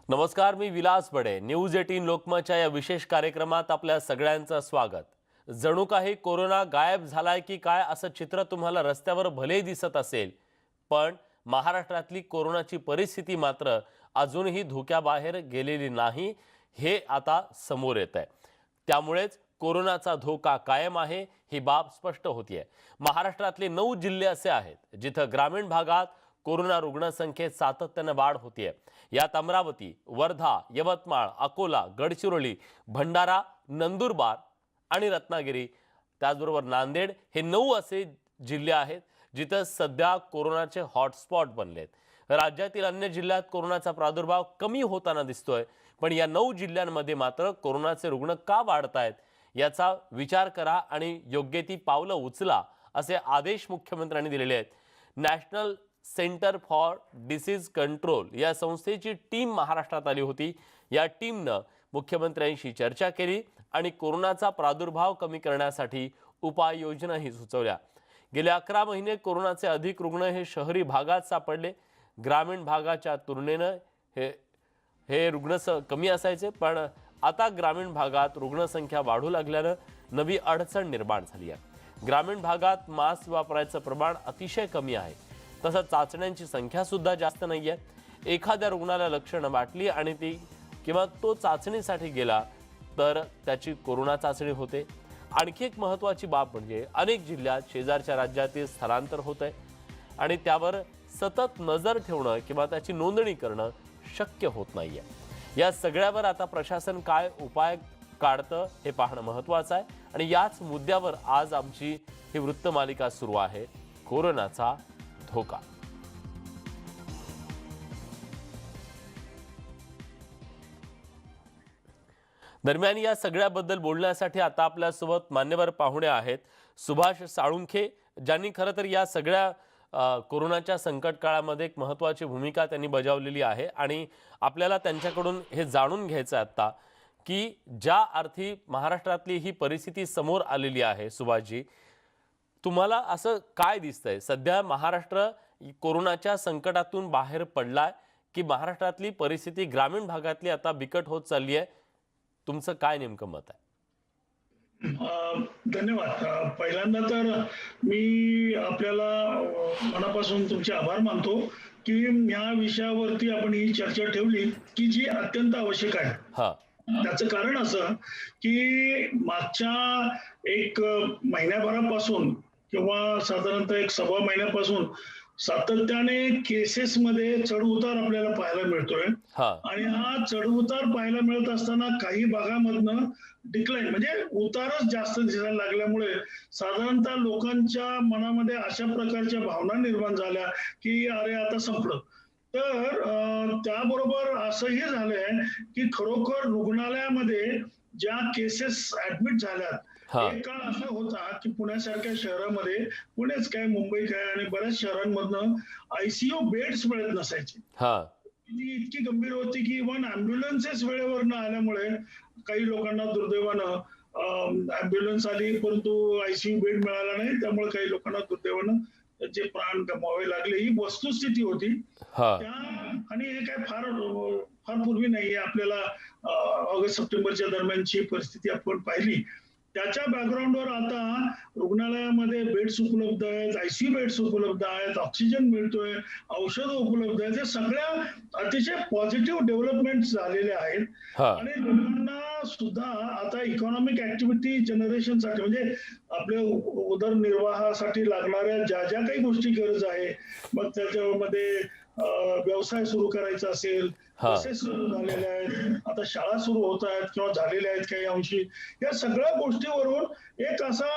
नमस्कार, मी विलास बडे. न्यूज 18 लोकमतच्या या विशेष कार्यक्रमात आपल्या सगळ्यांचं स्वागत. जणू काही कोरोना गायब झालाय की काय असं चित्र तुम्हाला रस्त्यावर भले दिसत असेल, पण महाराष्ट्रातली कोरोनाची परिस्थिती मात्र अजूनही धोक्याबाहेर गेलेली नाही, हे आता समोर येत आहे. त्यामुळेच कोरोनाचा धोका कायम आहे ही बाब स्पष्ट होतीये. महाराष्ट्रातले 9 जिल्हे असे आहेत जिथं ग्रामीण भागात कोरोना रुग्णसंख्येत सातत्याने वाढ होतीये. यात अमरावती, वर्धा, यवतमाळ, अकोला, गडचिरोली, भंडारा, नंदुरबार आणि रत्नागिरी, त्याचबरोबर नांदेड हे 9 असे जिल्हे आहेत जिथं सध्या कोरोनाचे हॉटस्पॉट बनलेत. राज्यातील अन्य जिल्ह्यात कोरोनाचा प्रादुर्भाव कमी होताना दिसतोय, पण या 9 जिल्ह्यांमध्ये मात्र कोरोनाचे रुग्ण का वाढतायत याचा विचार करा आणि योग्य ती पावलं उचला, असे आदेश मुख्यमंत्र्यांनी दिलेले आहेत. National centre for disease control या संस्थेची टीम महाराष्ट्रात आली होती. या टीमनं मुख्यमंत्र्यांशी चर्चा केली आणि कोरोनाचा प्रादुर्भाव कमी करण्यासाठी उपाययोजनाही सुचवल्या. गेले 11 महिने कोरोनाचे अधिक रुग्ण हे शहरी भागात सापडले. ग्रामीण भागाच्या तुलनेनं हे रुग्ण कमी असायचे, पण आता ग्रामीण भागात रुग्णसंख्या वाढू लागल्यानं नवी अडचण निर्माण झाली आहे. ग्रामीण भागात मास्क वापरायचं प्रमाण अतिशय कमी आहे. तसंच चाचण्यांची संख्या सुद्धा जास्त नाहीये. एखाद्या रुग्णाला लक्षणं वाटली आणि किंवा तो चाचणीसाठी गेला तर त्याची कोरोना चाचणी होते. आणखी एक महत्त्वाची बाब म्हणजे अनेक जिल्ह्यात शेजारच्या राज्यातील स्थलांतर होत आहे आणि त्यावर सतत नजर ठेवणं किंवा त्याची नोंदणी करणं शक्य होत नाहीये. या सगळ्यावर आता प्रशासन काय उपाय काढतं हे पाहणं महत्त्वाचं आहे आणि याच मुद्द्यावर आज आमची ही वृत्तमालिका सुरू आहे, कोरोनाचा धोका. दरम्यान या सगळ्याबद्दल बोलण्यासाठी आता आपल्यासोबत मान्यवर पाहुणे आहेत. सुभाष साळुंखे, ज्यांनी खरं तर या सगळ्या कोरोनाच्या संकट काळामध्ये एक महत्त्वाची भूमिका त्यांनी बजावलेली आहे आणि आपल्याला त्यांच्याकडून हे जाणून घ्यायचं आहे आता की ज्या अर्थी महाराष्ट्रातली ही परिस्थिती समोर आलेली आहे. सुभाषजी, तुम्हाला असं काय दिसतंय? सध्या महाराष्ट्र कोरोनाच्या संकटातून बाहेर पडलाय की महाराष्ट्रातली परिस्थिती ग्रामीण भागातली आता बिकट होत चालली आहे? तुमचं काय नेमकं मत आहे? धन्यवाद. पहिल्यांदा तर मी आपल्याला मनापासून तुमचे आभार मानतो की या विषयावरती आपण ही चर्चा ठेवली की जी अत्यंत आवश्यक आहे. त्याचं कारण असं की मागच्या एक महिन्याभरापासून किंवा साधारणतः एक 1.25 महिन्यापासून सातत्याने केसेस मध्ये चढ उतार आपल्याला पाहायला मिळतोय आणि हा चढ उतार पाहायला मिळत असताना काही भागामधनं डिक्लाइन म्हणजे उतारच जास्त दिसायला लागल्यामुळे साधारणतः लोकांच्या मनामध्ये अशा प्रकारच्या भावना निर्माण झाल्या की अरे आता संपलं. तर त्याबरोबर असंही झालंय की खरोखर रुग्णालयामध्ये ज्या केसेस ऍडमिट झाल्यात, एक काळ असा होता की पुण्यासारख्या शहरामध्ये, पुणेच काय मुंबई काय आणि बऱ्याच शहरांमधनं आयसीयू बेड्स मिळत नसायचे. ती इतकी गंभीर होती की इव्हन अँब्युलन्सेस वेळेवर न आल्यामुळे काही लोकांना दुर्दैवानं अँब्युलन्स आली परंतु आयसीयू बेड मिळाला नाही, त्यामुळे काही लोकांना दुर्दैवानं जे प्राण गमवावे लागले, ही वस्तुस्थिती होती. आणि हे काय फार पूर्वी नाहीये. आपल्याला ऑगस्ट सप्टेंबरच्या दरम्यानची परिस्थिती आपण पाहिली. त्याच्या बॅकग्राऊंडवर आता रुग्णालयामध्ये बेड्स उपलब्ध आहेत, आयसीयू बेड्स उपलब्ध आहेत, ऑक्सिजन मिळतोय, औषधं उपलब्ध आहेत. हे सगळ्या अतिशय पॉझिटिव्ह डेव्हलपमेंट झालेले आहेत आणि लोकांना सुद्धा आता इकॉनॉमिक ऍक्टिव्हिटी जनरेशनसाठी म्हणजे आपल्या उदरनिर्वाहासाठी लागणाऱ्या ज्या ज्या काही गोष्टी गरज आहे, मग त्याच्यामध्ये व्यवसाय सुरू करायचा असेल, बसेस सुरू झालेल्या आहेत, आता शाळा सुरू होत आहेत किंवा झालेल्या आहेत काही अंशी, या सगळ्या गोष्टीवरून एक असा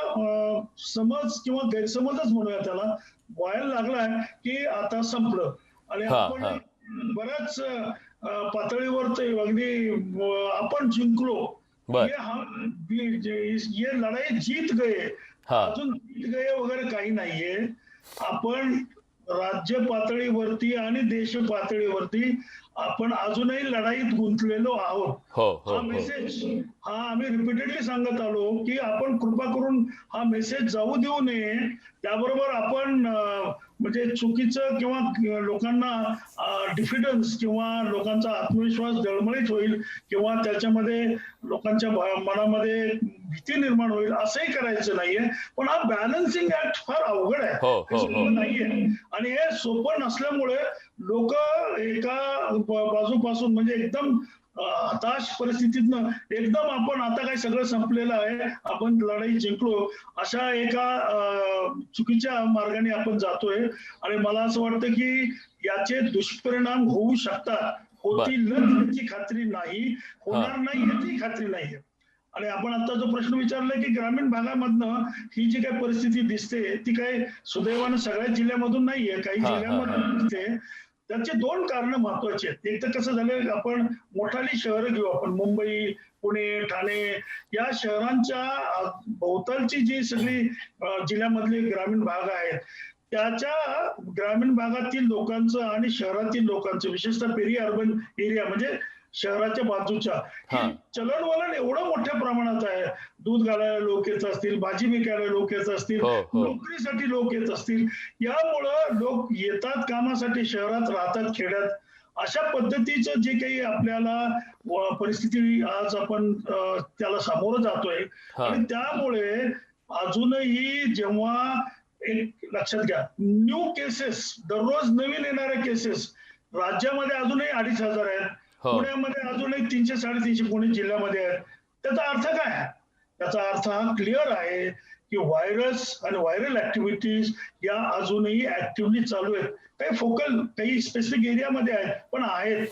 समज किंवा गैरसमजच म्हणूया त्याला व्हायला लागलाय की आता संपलं आणि आपण बऱ्याच पातळीवर ते अगदी आपण जिंकलो, ये लढाई जीत गए, अजून जीत गए वगैरे काही नाहीये. आपण राज्य पातळीवरती आणि देश पातळीवरती आपण अजूनही लढाईत गुंतलेलो आहोत. हा मेसेज आम्ही रिपीटेडली सांगत आलो की आपण कृपा करून हा मेसेज जाऊ देऊ नये. त्याबरोबर आपण म्हणजे चुकीचं किंवा लोकांना डिफिडन्स किंवा लोकांचा आत्मविश्वास डळमळीत होईल किंवा त्याच्यामध्ये लोकांच्या मनामध्ये भीती निर्माण होईल असंही करायचं नाहीये. पण हा बॅलन्सिंग ऍक्ट फार अवघड आहे, सोपं नाहीये. आणि हे सोपं नसल्यामुळे लोक एका बाजूपासून म्हणजे एकदम हताश परिस्थितीतनं एकदम आपण आता काय सगळं संपलेलं आहे, आपण लढाई जिंकलो अशा एका चुकीच्या मार्गाने आपण जातोय. आणि मला असं वाटतं की याचे दुष्परिणाम होऊ शकतात, होतील याची खात्री नाही, होणार नाही याची खात्री नाहीये. आणि आपण आता जो प्रश्न विचारलाय की ग्रामीण भागामधनं ही जी काही परिस्थिती दिसते ती काही सुदैवानं सगळ्या जिल्ह्यामधून नाहीये, काही जिल्ह्यामधून दिसते. त्याची दोन कारणं महत्वाची आहेत. एक तर कसं झालंय, आपण मोठाली शहरं घेऊ, आपण मुंबई, पुणे, ठाणे या शहरांच्या भोवतालची जी सगळी जिल्ह्यामधले ग्रामीण भाग आहेत त्याच्या ग्रामीण भागातील लोकांचं आणि शहरातील लोकांचं विशेषतः पेरी अर्बन एरिया म्हणजे शहराच्या बाजूच्या चलनवलन एवढं मोठ्या प्रमाणात आहे. दूध घालायला लोक येत असतील, भाजी विकायला लोक येत असतील, नोकरीसाठी लोक येत असतील, यामुळं लोक येतात कामासाठी शहरात, राहतात खेड्यात. अशा पद्धतीचं जे काही आपल्याला परिस्थिती आज आपण त्याला सामोरं जातोय. आणि त्यामुळे अजूनही जेव्हा एक लक्षात घ्या, न्यू केसेस दररोज नवीन येणाऱ्या केसेस राज्यामध्ये अजूनही 2,500 आहेत, पुण्यामध्ये अजूनही 300-350 पुणे जिल्ह्यामध्ये आहेत. त्याचा अर्थ काय? त्याचा अर्थ हा क्लिअर आहे की व्हायरस आणि व्हायरल ऍक्टिव्हिटीज या अजूनही ऍक्टिव्हली चालू आहेत. काही फोकल, काही स्पेसिफिक एरियामध्ये आहेत, पण आहेत.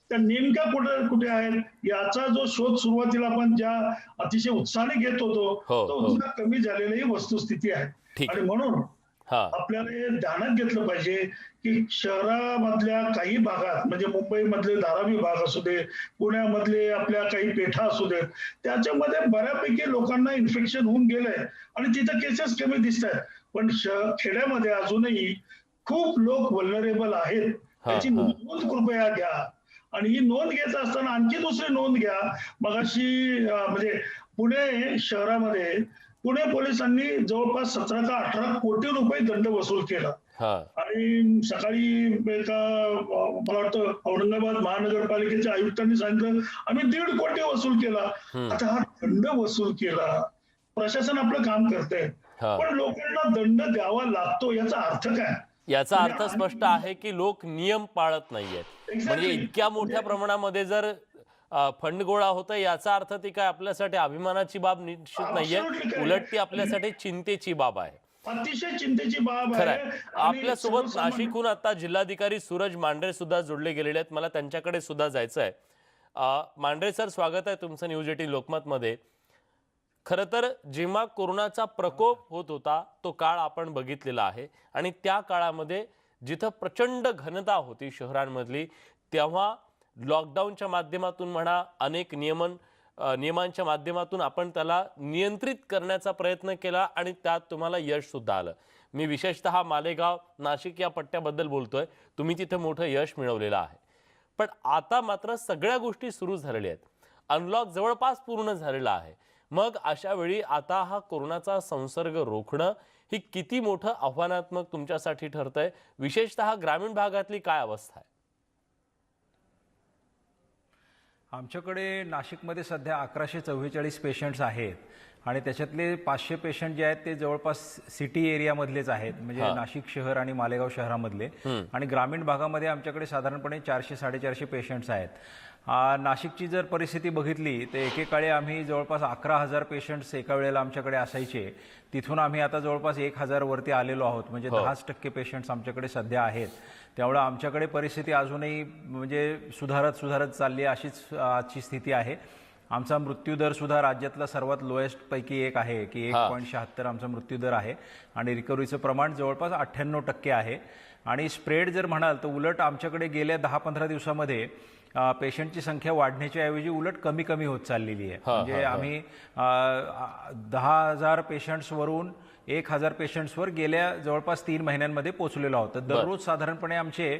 त्या नेमक्या कुठे आहेत याचा जो शोध सुरुवातीला आपण ज्या अतिशय उत्साहाने घेत होतो तो उत्साह कमी झालेली वस्तुस्थिती आहे. आणि म्हणून आपल्याला हे ध्यानात घेतलं पाहिजे की शहरामधल्या काही भागात म्हणजे मुंबई मधले धारावी भाग असू दे, पुण्यामधले आपल्या काही पेठा असू देत, त्याच्यामध्ये बऱ्यापैकी लोकांना इन्फेक्शन होऊन गेलंय आणि तिथं केसेस कमी दिसत आहेत. पण खेड्यामध्ये अजूनही खूप लोक व्हल्नरेबल आहेत. त्याची नोंद कृपया घ्या. आणि ही नोंद घेत असताना आणखी दुसरी नोंद घ्या. मगाशी म्हणजे पुणे शहरामध्ये पुणे पोलिसांनी जवळपास 17 का 18 कोटी रुपये दंड वसूल केला. आणि सकाळी एका मला वाटतं औरंगाबाद महानगरपालिकेच्या आयुक्तांनी सांगितलं आम्ही 1.5 कोटी वसूल केला. आता हा दंड वसूल केला, प्रशासन आपलं काम करतंय, पण लोकांना दंड द्यावा लागतो याचा अर्थ काय? याचा अर्थ स्पष्ट आहे की लोक नियम पाळत नाहीयेत. म्हणजे इतक्या मोठ्या प्रमाणामध्ये जर फंड गोळा होतं याचा अर्थ ती काय आपल्यासाठी अभिमानाची बाब निश्चित नाहीये, उलट ती आपल्यासाठी चिंतेची बाब आहे. अतिशय चिंतेची बाब आहे. आपल्या सोबत नाशिकहून आता जिल्हाधिकारी सूरज मांढरे सुद्धा जोडले गेलेले आहेत. मला त्यांच्याकडे सुद्धा जायचं आहे. मांढरे सर, स्वागत आहे तुमचं न्यूज 18 लोकमत मध्ये. खरं तर जेव्हा कोरोनाचा प्रकोप होत होता तो काळ आपण बघितलेला आहे आणि त्या काळामध्ये जिथं प्रचंड घनता होती शहरांमधली, तेव्हा लॉकडाऊनच्या माध्यमातून म्हणा, अनेक नियमांच्या माध्यमातून आपण त्याला नियंत्रित करण्याचा प्रयत्न केला आणि त्यात तुम्हाला यश सुद्धा आलं. मी विशेषतः मालेगाव, नाशिक या पट्ट्याबद्दल बोलतोय. तुम्ही तिथे मोठं यश मिळवलेलं आहे. पण आता मात्र सगळ्या गोष्टी सुरू झालेल्या आहेत. अनलॉक जवळपास पूर्ण झालेला आहे. मग अशा वेळी आता हा कोरोनाचा संसर्ग रोखणं ही किती मोठं आव्हानात्मक तुमच्यासाठी ठरतंय? विशेषतः ग्रामीण भागातली काय अवस्था आहे? आमच्याकडे नाशिकमध्ये सध्या 1144 पेशंट्स आहेत आणि त्याच्यातले 500 पेशंट जे आहेत ते जवळपास सिटी एरियामधलेच आहेत, म्हणजे नाशिक शहर आणि मालेगाव शहरामधले. आणि ग्रामीण भागामध्ये आमच्याकडे साधारणपणे 400-450 पेशंट्स आहेत. नाशिकची जर परिस्थिती बघितली तर एकेकाळी आम्ही जवळपास 11,000 पेशंट्स एका वेळेला आमच्याकडे असायचे. तिथून आम्ही आता जवळपास 1,000 वरती आलेलो आहोत, म्हणजे 10% पेशंट्स आमच्याकडे सध्या आहेत. त्यामुळे आमच्याकडे परिस्थिती अजूनही म्हणजे सुधारत चालली अशीच आजची स्थिती आहे. आमचा मृत्यूदर सुद्धा राज्यातला सर्वात लोएस्ट पैकी एक आहे की 1.76 आमचा मृत्यूदर आहे आणि रिकव्हरीचं प्रमाण जवळपास 98% आहे. आणि स्प्रेड जर म्हणाल तर उलट आमच्याकडे गेल्या 10-15 दिवसामध्ये पेशंटची संख्या वाढण्याच्या ऐवजी उलट कमी होत चाललेली आहे. म्हणजे आम्ही 10,000 पेशंट्सवरून 1,000 पेशंट्सवर गेल्या जवळपास 3 महिन्यांमध्ये पोहोचलेलो आहोत. तर दररोज साधारणपणे आमचे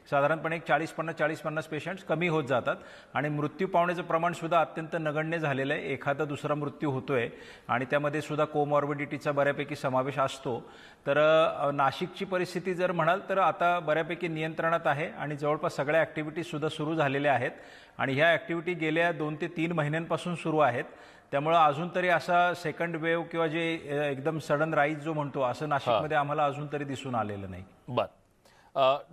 साधारणपणे एक 40-50 पेशंट्स कमी होत जातात आणि मृत्यू पावण्याचं प्रमाण सुद्धा अत्यंत नगण्य झालेलं आहे. एखादा दुसरा मृत्यू होतोय आणि त्यामध्ये सुद्धा कोमॉर्बिडिटीचा बऱ्यापैकी समावेश असतो. तर नाशिकची परिस्थिती जर म्हणाल तर आता बऱ्यापैकी नियंत्रणात आहे आणि जवळपास सगळ्या ॲक्टिव्हिटीजसुद्धा सुरू झालेल्या आहेत आणि ह्या ॲक्टिव्हिटी गेल्या 2 ते 3 महिन्यांपासून सुरू आहेत. त्यामुळं अजून तरी असा सेकंड वेव्ह किंवा जे एकदम सडन राईज जो म्हणतो असं नाशिकमध्ये आम्हाला अजून तरी दिसून आलेलं नाही.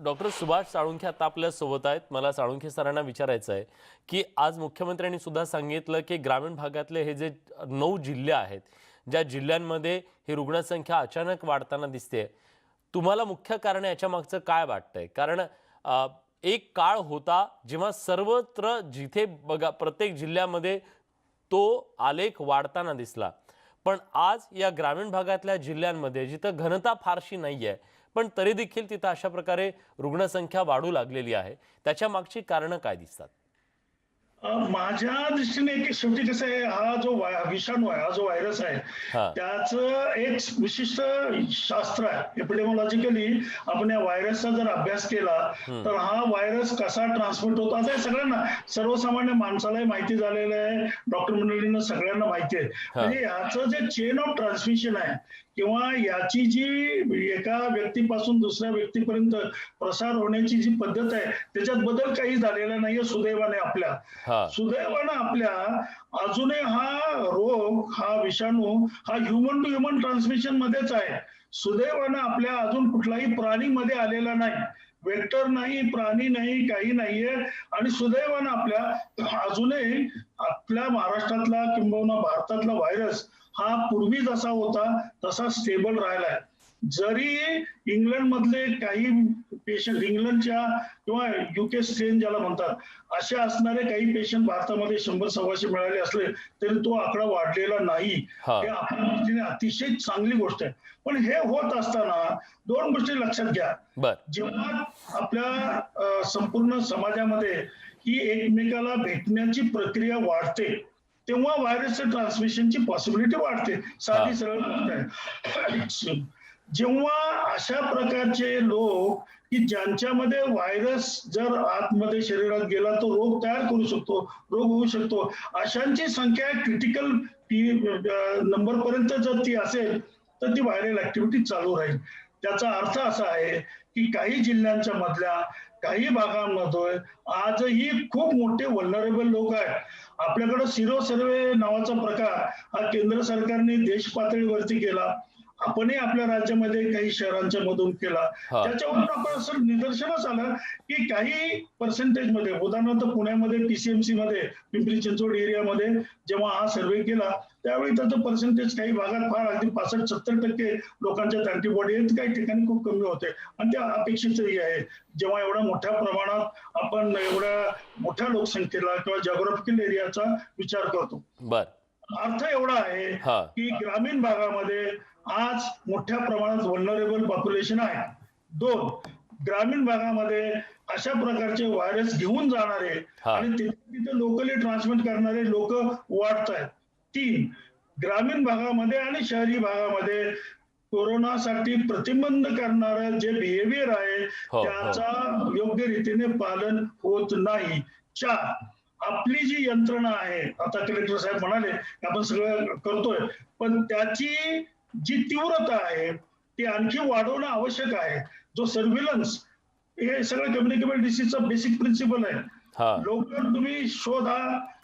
डॉक्टर सुभाष साळुंखे आता आपल्या सोबत आहेत. मला साळुंखे सरांना विचारायचं आहे की आज मुख्यमंत्र्यांनी सुद्धा सांगितलं की ग्रामीण भागातले हे जे 9 जिल्हे आहेत, ज्या जिल्ह्यांमध्ये ही रुग्णसंख्या अचानक वाढताना दिसते, तुम्हाला मुख्य कारण याच्या मागचं काय वाटतंय? कारण एक काळ होता जेव्हा सर्वत्र जिथे बघा प्रत्येक जिल्ह्यामध्ये तो आलेख वाढताना दिसला, पण आज या ग्रामीण भागातल्या जिल्ह्यांमध्ये जिथं घनता फारशी नाही आहे पण तरी देखील तिथं अशा प्रकारे रुग्णसंख्या वाढू लागलेली आहे, त्याच्या मागची कारणं काय दिसतात? माझ्या दृष्टीने एक शेवटी कसं आहे, हा जो विषाणू आहे, हा जो व्हायरस आहे, त्याचं एक विशिष्ट शास्त्र आहे. एपिडेमॉलॉजिकली आपण या व्हायरसचा जर अभ्यास केला तर हा व्हायरस कसा ट्रान्समिट होतो आता हे सगळ्यांना, सर्वसामान्य माणसालाही माहिती झालेलं आहे, डॉक्टर मंडळींना सगळ्यांना माहिती आहे. म्हणजे याचं जे चेन ऑफ ट्रान्समिशन आहे किंवा याची जी एका व्यक्तीपासून दुसऱ्या व्यक्तीपर्यंत प्रसार होण्याची जी पद्धत आहे त्याच्यात बदल काही झालेला नाहीये सुदैवाने आपल्या. सुदैवानं आपल्या अजूनही हा रोग, हा विषाणू हा ह्युमन टू ह्युमन ट्रान्समिशन मध्येच आहे. सुदैवानं आपल्या अजून कुठलाही प्राणीमध्ये आलेला नाही, वेक्टर नाही, प्राणी नाही, काही नाहीये. आणि सुदैवानं आपल्या अजूनही आपल्या महाराष्ट्रातला किंबहुना भारतातला व्हायरस हा पूर्वी जसा होता तसा स्टेबल राहिलाय. जरी इंग्लंड मधले काही पेशंट, इंग्लंडच्या किंवा UK स्ट्रेन ज्याला म्हणतात, असे असणारे काही पेशंट भारतामध्ये 100-125 मिळाले असले तरी तो आकडा वाढलेला नाही. हे आपल्या दृष्टीने अतिशय चांगली गोष्ट आहे. पण हे होत असताना 2 गोष्टी लक्षात घ्या. जेव्हा आपल्या संपूर्ण समाजामध्ये ही एकमेकाला भेटण्याची प्रक्रिया वाढते तेव्हा व्हायरसच्या ट्रान्समिशनची पॉसिबिलिटी वाढते. साधी सरळ गोष्ट आहे. जेव्हा अशा प्रकारचे लोक की ज्यांच्यामध्ये व्हायरस जर आतमध्ये शरीरात गेला तो रोग तयार करू शकतो, रोग होऊ शकतो, अशांची संख्या क्रिटिकल नंबर पर्यंत जर ती असेल तर ती व्हायरल ऍक्टिव्हिटी चालू राहील. त्याचा अर्थ असा आहे की काही जिल्ह्यांच्या मधल्या काही भागांमध्ये आजही खूप मोठे व्हल्नरेबल लोक आहेत. आपल्याकडे सिरो सर्वे नावाचा प्रकार हा केंद्र सरकारने देश पातळीवरती केला, आपणही आपल्या राज्यामध्ये काही शहरांच्या मधून केला. त्याच्यावरून आपण असं निदर्शनास आलं की काही पर्सेंटेज मध्ये, उदाहरणार्थ पुण्यामध्ये PCMC मध्ये, पिंपरी चिंचवड एरियामध्ये जेव्हा हा सर्वे केला त्यावेळी त्याचं पर्सेंटेज काही भागात फार अगदी 65-70% लोकांच्यात अँटीबॉडी आहेत, काही ठिकाणी खूप कमी होते आणि ते अपेक्षितही आहे. जेव्हा एवढ्या मोठ्या प्रमाणात आपण एवढ्या मोठ्या लोकसंख्येला किंवा जॉग्राफिकल एरियाचा विचार करतो. अर्थ एवढा आहे की ग्रामीण भागामध्ये आज मोठ्या प्रमाणात व्हल्नरेबल पॉप्युलेशन आहे. 2, ग्रामीण भागामध्ये अशा प्रकारचे व्हायरस घेऊन जाणारे आणि तिथे लोकली ट्रान्समिट करणारे लोक वाढत आहेत. 3, ग्रामीण भागामध्ये आणि शहरी भागामध्ये कोरोनासाठी प्रतिबंध करणारं जे बिहेवियर आहे त्याचा योग्य रीतीने पालन होत नाही. 4, आपली जी यंत्रणा आहे, आता कलेक्टर साहेब म्हणाले आपण सगळं करतोय, पण त्याची जी तीव्रता आहे ती आणखी वाढवणं आवश्यक आहे. जो सर्व्हिलन्स, हे सगळं कम्युनिकेबल डिसीजचा बेसिक प्रिन्सिपल आहे. लवकर तुम्ही शोधा,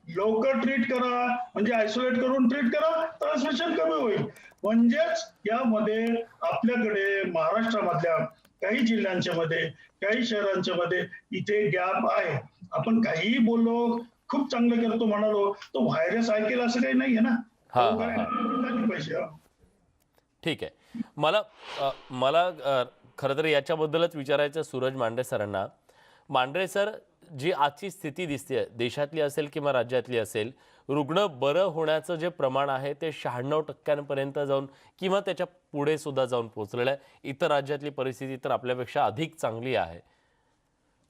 लवकर ट्रीट करा, म्हणजे आयसोलेट करून ट्रीट करा, ट्रान्समिशन कमी होईल. म्हणजेच यामध्ये आपल्याकडे महाराष्ट्रामधल्या काही जिल्ह्यांच्या मध्ये, काही शहरांच्या मध्ये इथे गॅप आहे. आपण काहीही बोललो, खूप चांगलं करतो म्हणालो, तो व्हायरस ऐकेल असं काही नाहीये ना. पाहिजे. ठीक आहे. मला खरं तर याच्याबद्दलच विचारायचं सूरज मांढरे सरांना. मांढरे सर, जी आजची स्थिती दिसते देशातली असेल किंवा राज्यातली असेल, रुग्ण बरं होण्याचं जे प्रमाण आहे ते 96% जाऊन किंवा त्याच्या पुढे सुद्धा जाऊन पोहोचलेलं आहे. इतर राज्यातली परिस्थिती तर आपल्यापेक्षा अधिक चांगली आहे.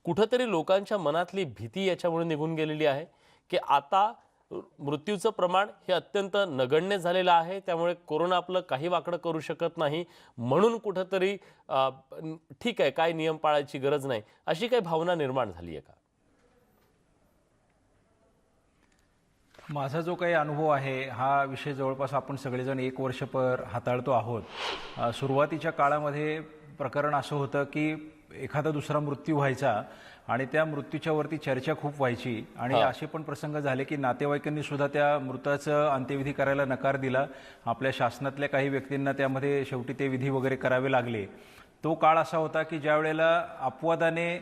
कुठंतरी लोकांच्या मनातली भीती याच्यामुळे निघून गेलेली आहे की आता मृत्यूचं प्रमाण हे अत्यंत नगण्य झालेलं आहे. त्यामुळे कोरोना आपलं काही वाकडं करू शकत नाही, म्हणून कुठंतरी ठीक आहे, काय नियम पाळायची गरज नाही, अशी काही भावना निर्माण झाली आहे का? माझा जो काही अनुभव आहे, हा विषय जवळपास आपण सगळेजण 1 वर्षभर हाताळतो आहोत. सुरुवातीच्या काळामध्ये प्रकरण असं होतं की एखादा दुसरा मृत्यू व्हायचा आणि त्या मृत्यूच्या वरती चर्चा खूप व्हायची आणि असे पण प्रसंग झाले की नातेवाईकांनी सुद्धा त्या मृताचं अंत्यविधी करायला नकार दिला. आपल्या शासनातल्या काही व्यक्तींना त्यामध्ये शेवटी ते विधी वगैरे करावे लागले. तो काळ असा होता की ज्या वेळेला अपवादाने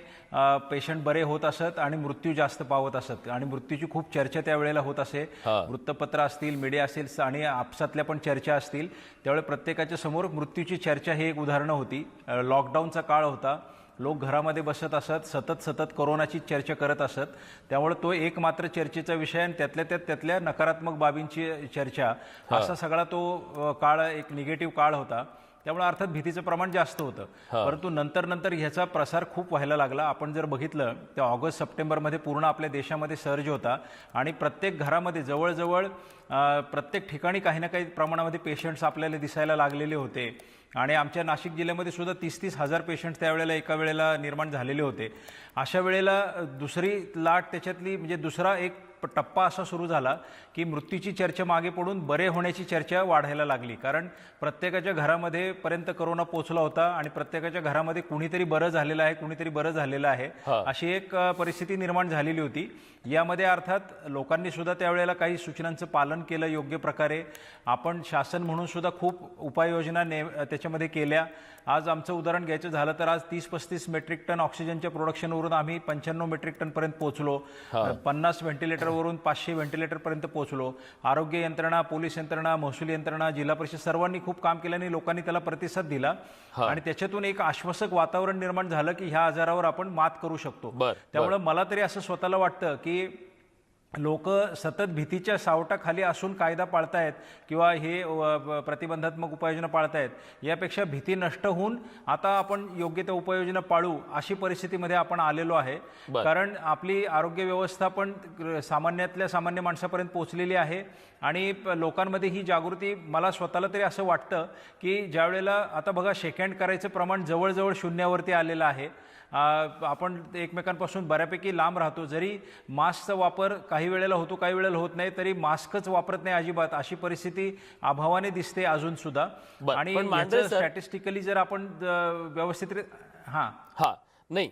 पेशंट बरे होत असत आणि मृत्यू जास्त पावत असत आणि मृत्यूची खूप चर्चा त्यावेळेला होत असे. वृत्तपत्र असतील, मीडिया असतील आणि आपसातल्या पण चर्चा असतील, त्यावेळेला प्रत्येकाच्या समोर मृत्यूची चर्चा ही एक उदाहरणं होती. लॉकडाऊनचा काळ होता, लोक घरामध्ये बसत असत, सतत कोरोनाची चर्चा करत असत. त्यामुळे तो एक मात्र चर्चेचा विषय आणि त्यातल्या नकारात्मक बाबींची चर्चा, असा सगळा तो काळ एक निगेटिव्ह काळ होता. त्यामुळे अर्थात भीतीचं प्रमाण जास्त होतं. परंतु नंतर ह्याचा प्रसार खूप व्हायला लागला. आपण जर बघितलं तर ऑगस्ट सप्टेंबरमध्ये पूर्ण आपल्या देशामध्ये सर्ज होता आणि प्रत्येक घरामध्ये जवळजवळ प्रत्येक ठिकाणी काही ना काही प्रमाणामध्ये पेशंट्स आपल्याला दिसायला लागलेले होते. आणि आमच्या नाशिक जिल्ह्यामध्ये सुद्धा 30-30 हजार पेशंट्स त्यावेळेला एका वेळेला निर्माण झालेले होते. अशा वेळेला दुसरी लाट त्याच्यातली म्हणजे दुसरा एक टप्पा असा सुरू झाला की मृत्यूची चर्चा मागे पडून बरे होण्याची चर्चा वाढायला लागली. कारण प्रत्येकाच्या घरामध्ये पर्यंत कोरोना पोहोचला होता आणि प्रत्येकाच्या घरामध्ये कुणीतरी बरं झालेलं आहे अशी एक परिस्थिती निर्माण झालेली होती. यामध्ये अर्थात लोकांनी सुद्धा त्यावेळेला काही सूचनांचं पालन केलं योग्य प्रकारे. आपण शासन म्हणून सुद्धा खूप उपाययोजना त्याच्यामध्ये केल्या. आज आमचं उदाहरण घ्यायचं झालं तर आज 30-35 मेट्रिक टन ऑक्सिजनच्या प्रोडक्शनवरून आम्ही 95 मेट्रिक टनपर्यंत पोहोचलो. 50 व्हेंटिलेटरवरून 500 व्हेंटिलेटरपर्यंत पोहोचलो. आरोग्य यंत्रणा, पोलीस यंत्रणा, महसूल यंत्रणा, जिल्हा परिषद सर्वांनी खूप काम केलं आणि लोकांनी त्याला प्रतिसाद दिला आणि त्याच्यातून एक आश्वासक वातावरण निर्माण झालं की ह्या आजारावर आपण मात करू शकतो. त्यामुळे मला तरी असं स्वतःला वाटतं की लोक सतत भीतीच्या सावटाखाली असून कायदा पाळतायत किंवा हे प्रतिबंधात्मक उपाययोजना पाळतायत, यापेक्षा भीती नष्ट होऊन आता आपण योग्य त्या उपाययोजना पाळू अशी परिस्थितीमध्ये आपण आलेलो आहे. कारण आपली आरोग्य व्यवस्था पण सामान्यातल्या सामान्य माणसापर्यंत पोहोचलेली आहे आणि लोकांमध्ये ही जागृती, मला स्वतःला तरी असं वाटतं की ज्या वेळेला आता बघा शेक हँड करायचं प्रमाण जवळजवळ शून्यावरती आलेलं आहे. आपण एकमेकांपासून बऱ्यापैकी लांब राहतो. जरी मास्कचा वापर काही वेळेला होतो काही वेळेला होत नाही, तरी मास्कच वापरत नाही अजिबात, अशी परिस्थिती अभावाने दिसते अजून सुद्धा. आणि स्टॅटिस्टिकली जर आपण व्यवस्थित नाही,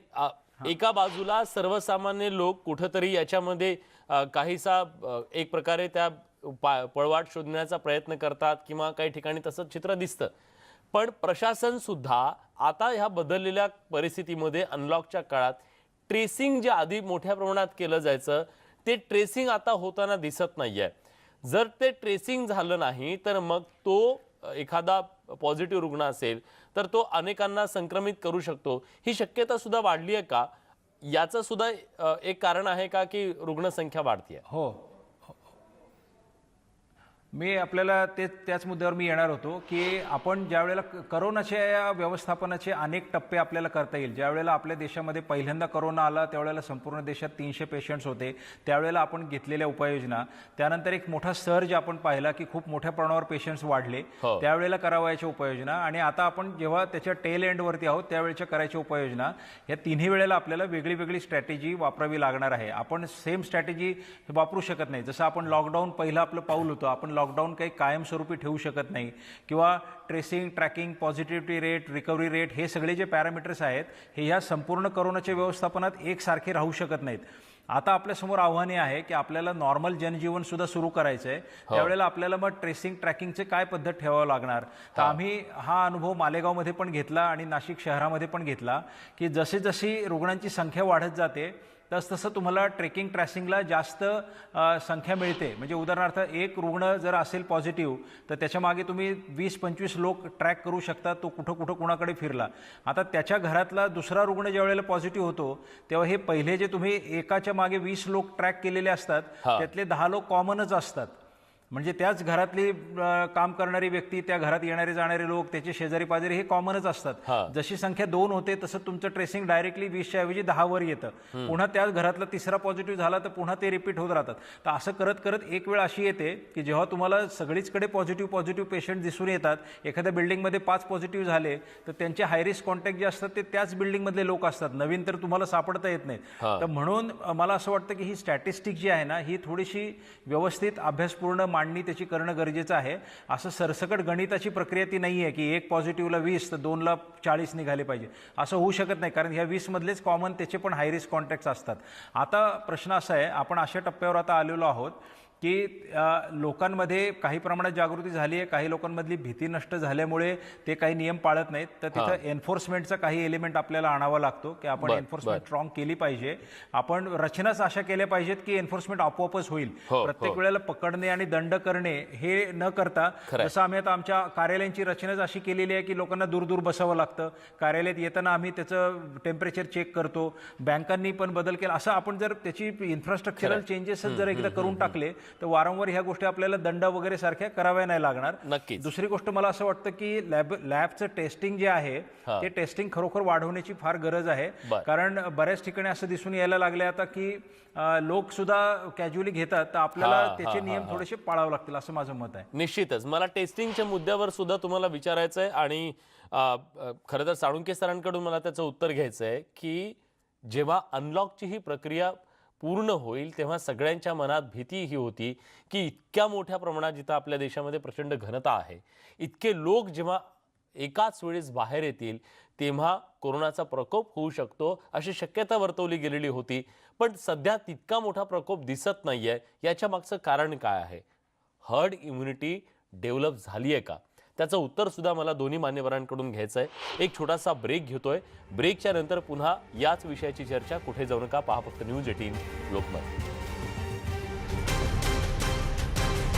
एका बाजूला सर्वसामान्य लोक कुठंतरी याच्यामध्ये काहीसा एक प्रकारे त्या पळवाट शोधण्याचा प्रयत्न करतात किंवा काही ठिकाणी तसं चित्र दिसतं. पण प्रशासन सुद्धा आता ह्या बदललेल्या परिस्थितीमध्ये अनलॉकच्या काळात ट्रेसिंग जे आधी मोठ्या प्रमाणात केलं जायचं ते ट्रेसिंग आता होताना दिसत नाहीये. जर ते ट्रेसिंग झालं नाही तर मग तो एखादा पॉझिटिव्ह रुग्ण असेल तर तो अनेकांना संक्रमित करू शकतो. ही शक्यता सुद्धा वाढली आहे का? याचं सुद्धा एक कारण आहे का की रुग्णसंख्या वाढतीये? हो, मी आपल्याला त्याच मुद्द्यावर मी येणार होतो की आपण ज्या वेळेला करोनाच्या व्यवस्थापनाचे अनेक टप्पे आपल्याला करता येईल. ज्या वेळेला आपल्या देशामध्ये पहिल्यांदा करोना आला त्यावेळेला संपूर्ण देशात 300 पेशंट्स होते. त्यावेळेला आपण घेतलेल्या उपाययोजना, त्यानंतर एक मोठा सर्ज आपण पाहिला की खूप मोठ्या प्रमाणावर पेशंट्स वाढले, त्यावेळेला करावयाच्या उपाययोजना, आणि आता आपण जेव्हा त्याच्या टेल एंडवरती आहोत त्यावेळेच्या करायच्या उपाययोजना, या तिन्ही वेळेला आपल्याला वेगळी वेगळी स्ट्रॅटेजी वापरावी लागणार आहे. आपण सेम स्ट्रॅटेजी वापरू शकत नाही. जसं आपण लॉकडाऊन पहिलं आपलं पाऊल होतं, आपण लॉकडाऊन काही कायमस्वरूपी ठेवू शकत नाही किंवा tracing, tracking, positivity rate, recovery rate, हे सगळे जे पॅरामीटर्स आहेत हे ह्या संपूर्ण करोनाच्या व्यवस्थापनात एकसारखे राहू शकत नाहीत. आता आपल्यासमोर आव्हाने आहे की आपल्याला नॉर्मल जनजीवन सुद्धा सुरू करायचं आहे. त्यावेळेला आपल्याला मग ट्रेसिंग, ट्रॅकिंगचे काय पद्धत ठेवावं लागणार. तर आम्ही हा अनुभव मालेगावमध्ये पण घेतला आणि नाशिक शहरामध्ये पण घेतला की जसे जशी रुग्णांची संख्या वाढत जाते तसतसं तुम्हाला ट्रेकिंग, ट्रेसिंगला जास्त संख्या मिळते. म्हणजे उदाहरणार्थ एक रुग्ण जर असेल पॉझिटिव्ह तर त्याच्या मागे तुम्ही 20-25 लोक ट्रॅक करू शकता, तो कुठं कुणाकडे फिरला. आता त्याच्या घरातला दुसरा रुग्ण ज्या वेळेला पॉझिटिव्ह होतो तेव्हा हे पहिले जे तुम्ही एकाच्या मागे 20 लोक ट्रॅक केलेले असतात त्यातले 10 लोक कॉमनच असतात. म्हणजे त्याच घरातली काम करणारी व्यक्ती, त्या घरात येणारे जाणारे लोक, त्याचे शेजारी पाजारी हे कॉमनच असतात. जशी संख्या 2 होते तसं तुमचं ट्रेसिंग डायरेक्टली 20च्या ऐवजी 10 वर येतं. पुन्हा त्याच घरातला तिसरा पॉझिटिव्ह झाला तर पुन्हा ते रिपीट होत राहतात. तर असं करत करत एक वेळ अशी येते की जेव्हा तुम्हाला सगळीचकडे पॉझिटिव्ह पेशंट दिसून येतात, एखाद्या बिल्डिंगमध्ये 5 पॉझिटिव्ह झाले तर त्यांचे हाय रिस्क कॉन्टॅक्ट जे असतात ते त्याच बिल्डिंगमधले लोक असतात, नवीन तर तुम्हाला सापडता येत नाहीत. तर म्हणून मला असं वाटतं की ही स्टॅटिस्टिक जी आहे ना, ही थोडीशी व्यवस्थित अभ्यासपूर्ण मांडणी त्याची करणं गरजेचं आहे. असं सरसकट गणिताची प्रक्रिया ती नाही आहे की 1 पॉझिटिव्हला 20 तर 2ला 40 निघाले पाहिजे, असं होऊ शकत नाही. कारण ह्या 20 मधलेच कॉमन त्याचे पण हाय रिस्क कॉन्टॅक्ट्स असतात. आता प्रश्न असा आहे, आपण अशा टप्प्यावर आता आलेलो आहोत की लोकांमध्ये काही प्रमाणात जागृती झाली आहे, काही लोकांमधली भीती नष्ट झाल्यामुळे ते काही नियम पाळत नाहीत. तर तिथं एन्फोर्समेंटचा काही एलिमेंट आपल्याला आणावा लागतो की आपण एन्फोर्समेंट स्ट्रॉंग केली पाहिजे. आपण रचनाच अशा केल्या पाहिजेत की एन्फोर्समेंट आपोआपच होईल. प्रत्येक वेळेला पकडणे आणि दंड करणे हे न करता, जसं आम्ही आता आमच्या कार्यालयांची रचनाच अशी केलेली आहे की लोकांना दूर दूर बसावं लागतं. कार्यालयात येताना आम्ही त्याचं टेम्परेचर चेक करतो. बँकांनी पण बदल केला. असं आपण जर त्याची इन्फ्रास्ट्रक्चरल चेंजेसच जर एकदा करून टाकले तर वारंवार ह्या गोष्टी आपल्याला दंड वगैरे सारख्या कराव्या नाही लागणार. नक्कीच. दुसरी गोष्ट मला असं वाटतं की लॅबचं टेस्टिंग जे आहे ते टेस्टिंग खरोखर वाढवण्याची फार गरज आहे. कारण बऱ्याच ठिकाणी असं दिसून यायला लागले आता की लोक सुद्धा कॅज्युअली घेतात, तर आपल्याला त्याचे नियम थोडेसे पाळावे लागतील असं माझं मत आहे. निश्चितच मला टेस्टिंगच्या मुद्द्यावर सुद्धा तुम्हाला विचारायचं आहे आणि खरं तर साळुंके सरांकडून मला त्याचं उत्तर घ्यायचं आहे की जेव्हा अनलॉकची ही प्रक्रिया पूर्ण होईल तेव्हा सगळ्यांच्या मनात भीती ही होती की इतक्या मोठ्या प्रमाणात जिथं आपल्या देशामध्ये प्रचंड घनता आहे, इतके लोक जेव्हा एकाच वेळेस बाहेर येतील तेव्हा कोरोनाचा प्रकोप होऊ शकतो अशी शक्यता वर्तवली गेलेली होती. पण सध्या तितका मोठा प्रकोप दिसत नाहीये. याच्या मागचं कारण काय आहे? हर्ड इम्युनिटी डेव्हलप झाली आहे का? त्याचं उत्तर सुद्धा मला दोन्ही मान्यवरांकडून घ्यायचं आहे. एक छोटासा ब्रेक घेतोय. ब्रेकच्या नंतर पुन्हा याच विषयाची चर्चा. कुठे जाऊ नका, पहा फक्त न्यूज 18 लोकमत.